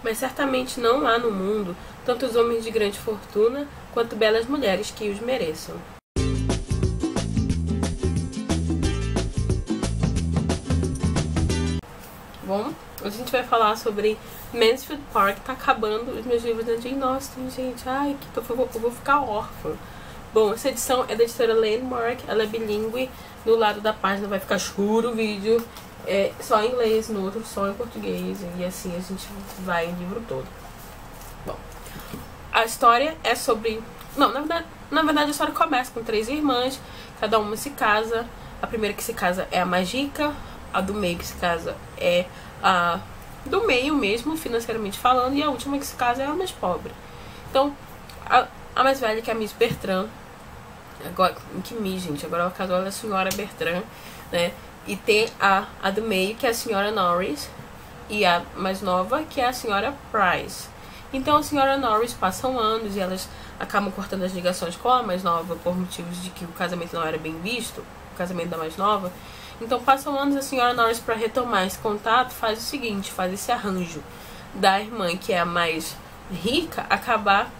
mas certamente não há no mundo tantos homens de grande fortuna quanto belas mulheres que os mereçam. Bom, hoje a gente vai falar sobre Mansfield Park. Tá acabando os meus livros da Jane Austen, gente. Ai, eu vou ficar órfã. Bom, essa edição é da editora Landmark, ela é bilíngue. Do lado da página vai ficar escuro o vídeo, só em inglês, no outro só em português. E assim a gente vai o livro todo. Bom, a história é sobre... Não, na verdade a história começa com 3 irmãs, cada uma se casa. A primeira que se casa é a mais rica, a do meio que se casa é a do meio mesmo, financeiramente falando, e a última que se casa é a mais pobre. Então, a mais velha, que é a Miss Bertrand, agora, que Miss, gente, agora ela casou, ela é a senhora Bertrand, né? E tem a do meio, que é a senhora Norris, e a mais nova, que é a senhora Price. Então a senhora Norris passam anos e elas acabam cortando as ligações com a mais nova por motivos de que o casamento não era bem visto, o casamento da mais nova. Então passam anos, a senhora Norris, para retomar esse contato, faz o seguinte, faz esse arranjo da irmã, que é a mais rica, acabar,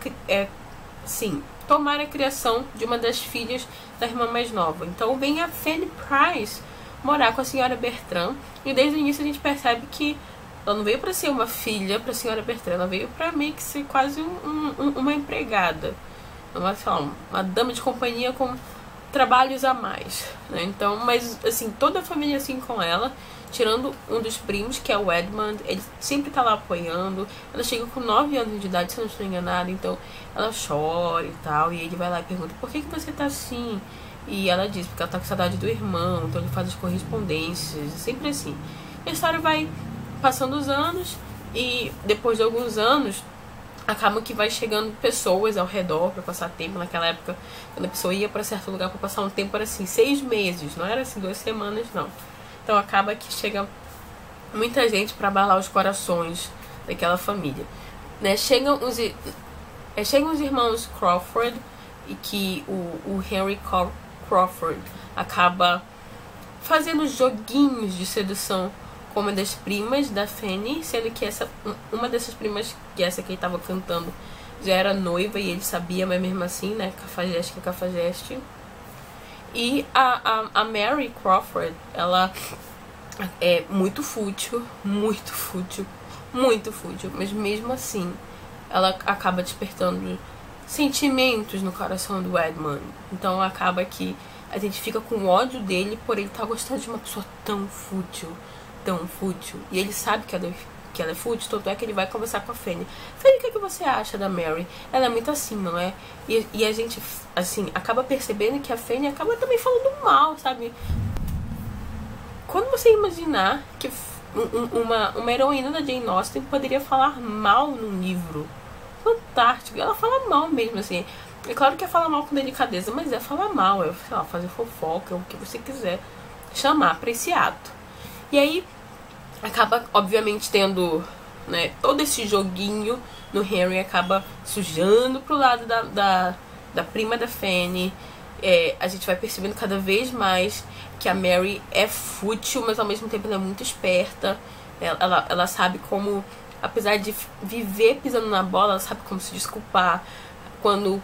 tomar a criação de uma das filhas da irmã mais nova. Então vem a Fanny Price morar com a senhora Bertrand, e desde o início a gente percebe que ela não veio para ser uma filha para a senhora Bertrand, ela veio para meio que ser quase uma empregada, uma dama de companhia com trabalhos a mais, né? Então, mas assim, toda a família assim com ela, tirando um dos primos, que é o Edmund, ele sempre tá lá apoiando. Ela chega com 9 anos de idade, se eu não estou enganada, então ela chora e tal, e ele vai lá e pergunta: por que você tá assim? E ela diz, porque ela tá com saudade do irmão, então ele faz as correspondências, sempre assim. E a história vai passando os anos, e depois de alguns anos acaba que vai chegando pessoas ao redor para passar tempo. Naquela época, quando a pessoa ia para certo lugar para passar um tempo, era assim, 6 meses, não era assim 2 semanas, não. Então acaba que chega muita gente para abalar os corações daquela família, né? Chegam os irmãos Crawford, e que o Henry Crawford acaba fazendo joguinhos de sedução com uma das primas da Fanny, sendo que uma dessas primas, que essa que ele tava cantando, já era noiva e ele sabia, mas mesmo assim, né, cafajeste que é cafajeste. E a Mary Crawford, ela é muito fútil, mas mesmo assim ela acaba despertando sentimentos no coração do Edmund. Então acaba que a gente fica com ódio dele por ele estar gostando de uma pessoa tão fútil. E ele sabe que ela é fútil, tanto é que ele vai conversar com a Fanny. Fanny, o que você acha da Mary? Ela é muito assim, não é? E a gente, assim, acaba percebendo que a Fanny acaba também falando mal, sabe? Quando você imaginar que uma heroína da Jane Austen poderia falar mal num livro? Fantástico. Ela fala mal mesmo, assim. É claro que é falar mal com delicadeza, mas é falar mal, sei lá, fazer fofoca, o que você quiser chamar pra esse ato. E aí acaba, obviamente, tendo, né, todo esse joguinho no Henry, acaba sujando pro lado da prima da Fanny. A gente vai percebendo cada vez mais que a Mary é fútil, mas ao mesmo tempo ela é muito esperta. Ela sabe como, apesar de viver pisando na bola, ela sabe como se desculpar. Quando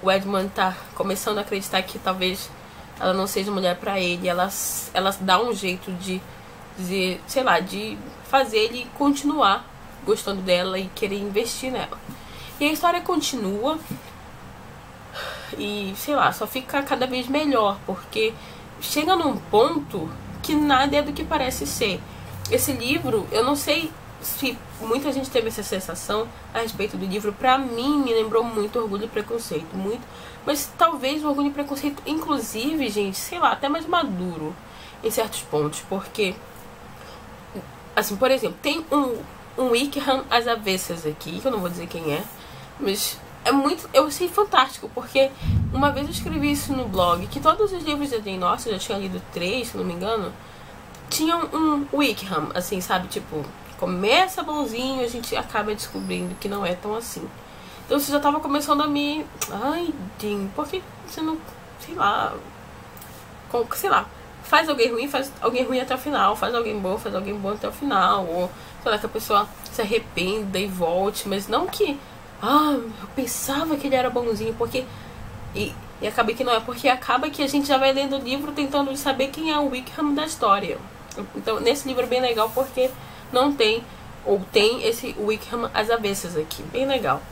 o Edmund tá começando a acreditar que talvez ela não seja mulher pra ele, ela dá um jeito de sei lá, de fazer ele continuar gostando dela e querer investir nela. E a história continua e, sei lá, só fica cada vez melhor, porque chega num ponto que nada é do que parece ser. Esse livro, eu não sei se muita gente teve essa sensação a respeito do livro. Pra mim, me lembrou muito Orgulho e Preconceito, muito. Mas talvez o Orgulho e Preconceito, inclusive, gente, sei lá, até mais maduro em certos pontos, porque, assim, por exemplo, tem um Wickham às avessas aqui, que eu não vou dizer quem é, mas é muito, eu achei fantástico, porque uma vez eu escrevi isso no blog, que todos os livros da Jane Austen, eu já tinha lido 3, se não me engano, tinham um Wickham, assim, sabe, tipo, começa bonzinho, a gente acaba descobrindo que não é tão assim. Então você já tava começando a me... Ai, Jane, por que você não... Sei lá... faz alguém ruim até o final, faz alguém bom até o final, ou sei lá, que a pessoa se arrependa e volte, mas não que, eu pensava que ele era bonzinho, porque, e acaba que não é, porque acaba que a gente já vai lendo o livro tentando saber quem é o Wickham da história. Então, nesse livro é bem legal porque não tem, ou tem esse Wickham às avessas aqui, bem legal.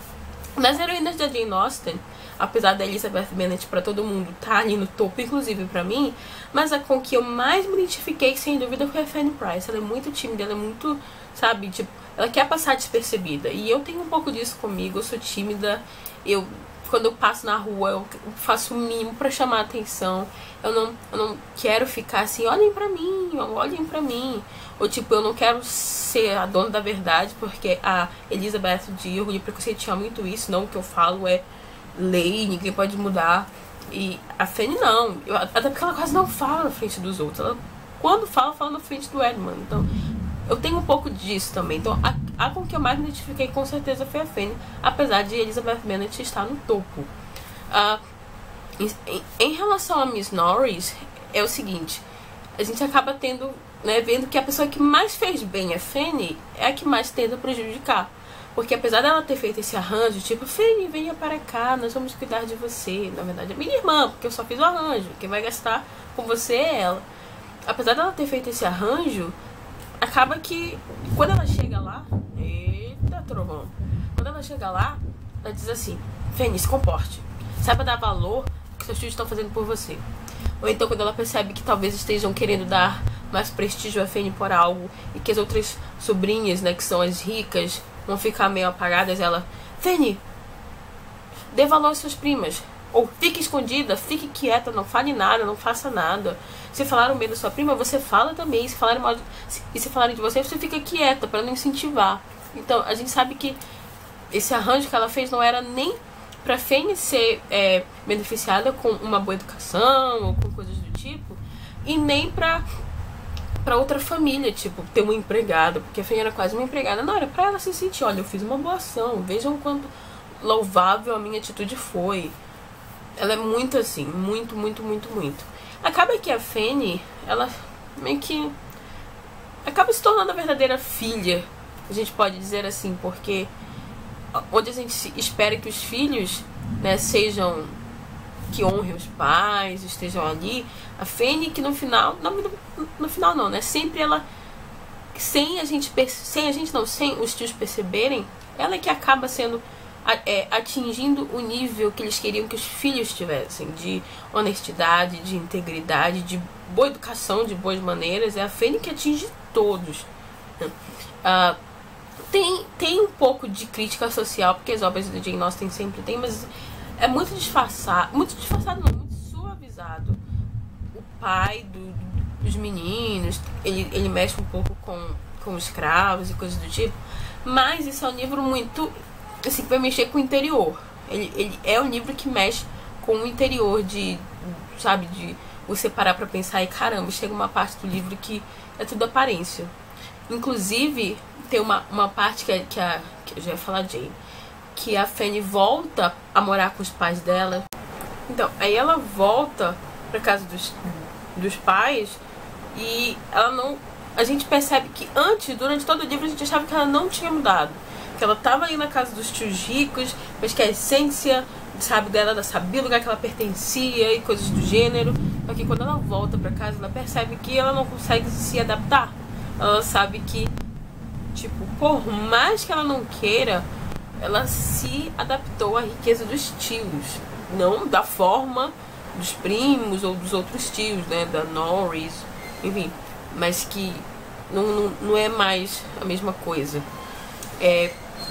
Nas heroínas da Jane Austen, apesar da Elizabeth Bennet pra todo mundo tá ali no topo, inclusive pra mim, mas a com que eu mais me identifiquei, sem dúvida, foi a Fanny Price. Ela é muito tímida, ela é muito, sabe, tipo, ela quer passar despercebida. E eu tenho um pouco disso comigo, eu sou tímida, quando eu passo na rua, eu faço um mimo pra chamar a atenção. Eu não quero ficar assim, olhem pra mim. Ou tipo, eu não quero ser a dona da verdade, porque a Elizabeth de Orgulho e Preconceito tinha muito isso, não, o que eu falo é lei, ninguém pode mudar. E a Fanny não, até porque ela quase não fala na frente dos outros. Ela, quando fala na frente do Edmund. Então, eu tenho um pouco disso também. Então, a com que eu mais me identifiquei com certeza foi a Fanny, apesar de Elizabeth Bennet estar no topo. Em relação a Miss Norris, é o seguinte, a gente acaba tendo, né, vendo que a pessoa que mais fez bem a Fanny é a que mais tenta prejudicar. Porque apesar dela ter feito esse arranjo, tipo, Fanny, venha para cá, nós vamos cuidar de você. Na verdade é minha irmã, porque eu só fiz o arranjo, quem vai gastar com você é ela. Apesar dela ter feito esse arranjo, acaba que quando ela chega lá, eita trovão, quando ela chega lá, ela diz assim, Fanny, se comporte, saiba dar valor que seus filhos estão fazendo por você. Ou então quando ela percebe que talvez estejam querendo dar mais prestígio a Fanny por algo, e que as outras sobrinhas, né, que são as ricas, vão ficar meio apagadas, ela, Fanny, dê valor às suas primas. Ou fique escondida, fique quieta, não fale nada, não faça nada. Se falaram bem da sua prima, você fala também. Se falarem mal se falarem de você fica quieta, para não incentivar. Então, a gente sabe que esse arranjo que ela fez não era nem pra Fanny ser beneficiada com uma boa educação ou com coisas do tipo, e nem pra outra família, tipo, ter uma empregada, porque a Fanny era quase uma empregada. Não, era pra ela se sentir, olha, eu fiz uma boa ação, vejam quanto louvável a minha atitude foi. Ela é muito assim, muito. Acaba que a Fanny, ela meio que acaba se tornando a verdadeira filha, a gente pode dizer assim, porque onde a gente espera que os filhos, né, sejam, que honrem os pais, estejam ali, a Fanny que no final não, né, sempre ela, sem os tios perceberem, ela que acaba sendo atingindo o nível que eles queriam que os filhos tivessem, de honestidade, de integridade, de boa educação, de boas maneiras. É a Fanny que atinge todos. Tem um pouco de crítica social, porque as obras da Jane Austen sempre tem, mas é muito disfarçado não, muito suavizado. O pai dos meninos, ele mexe um pouco com escravos e coisas do tipo, mas isso é um livro muito, assim, que vai mexer com o interior. Ele é um livro que mexe com o interior, sabe, de você parar pra pensar e caramba, chega uma parte do livro que é tudo aparência. Inclusive, tem uma parte que eu já ia falar, Jane, que a Fanny volta a morar com os pais dela. Então, aí ela volta pra casa dos pais e ela não... A gente percebe que antes, durante todo o livro, a gente achava que ela não tinha mudado. Que ela tava aí na casa dos tios ricos, mas que a essência, sabe, dela, ela sabia o lugar que ela pertencia e coisas do gênero. Só que quando ela volta pra casa, ela percebe que ela não consegue se adaptar. Ela sabe que, tipo, por mais que ela não queira, ela se adaptou à riqueza dos tios. Não da forma dos primos ou dos outros tios, né, da Norris, enfim. Mas que não é mais a mesma coisa.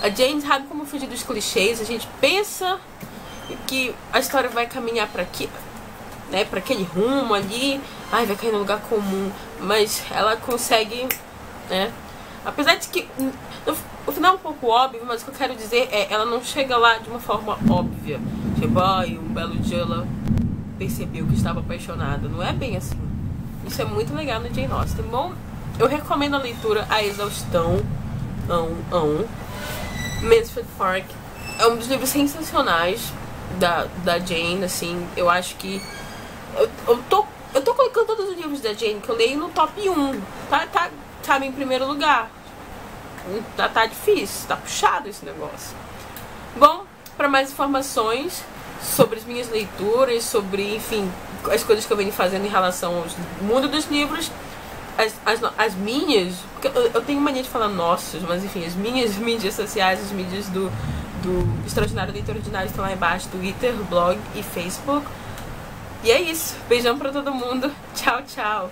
A Jane sabe como fugir dos clichês. A gente pensa que a história vai caminhar para aquele rumo ali, vai cair num lugar comum, mas ela consegue, né? Apesar de que no final é um pouco óbvio, mas o que eu quero dizer ela não chega lá de uma forma óbvia, tipo, um belo dia ela percebeu que estava apaixonada. Não é bem assim. Isso é muito legal no Jane Austen. Bom, eu recomendo a leitura à exaustão. Mansfield Park é um dos livros sensacionais da Jane, assim. Eu acho que eu Eu tô colocando todos os livros da Jane que eu leio no top 1. Tá em primeiro lugar. Tá difícil, tá puxado esse negócio. Bom, para mais informações sobre as minhas leituras, sobre, enfim, as coisas que eu venho fazendo em relação ao mundo dos livros, as minhas, eu tenho mania de falar nossos, mas enfim, as minhas mídias sociais, as mídias do Extraordinário Leitor Ordinário estão lá embaixo, Twitter, blog e Facebook. E é isso, beijão pra todo mundo, tchau, tchau.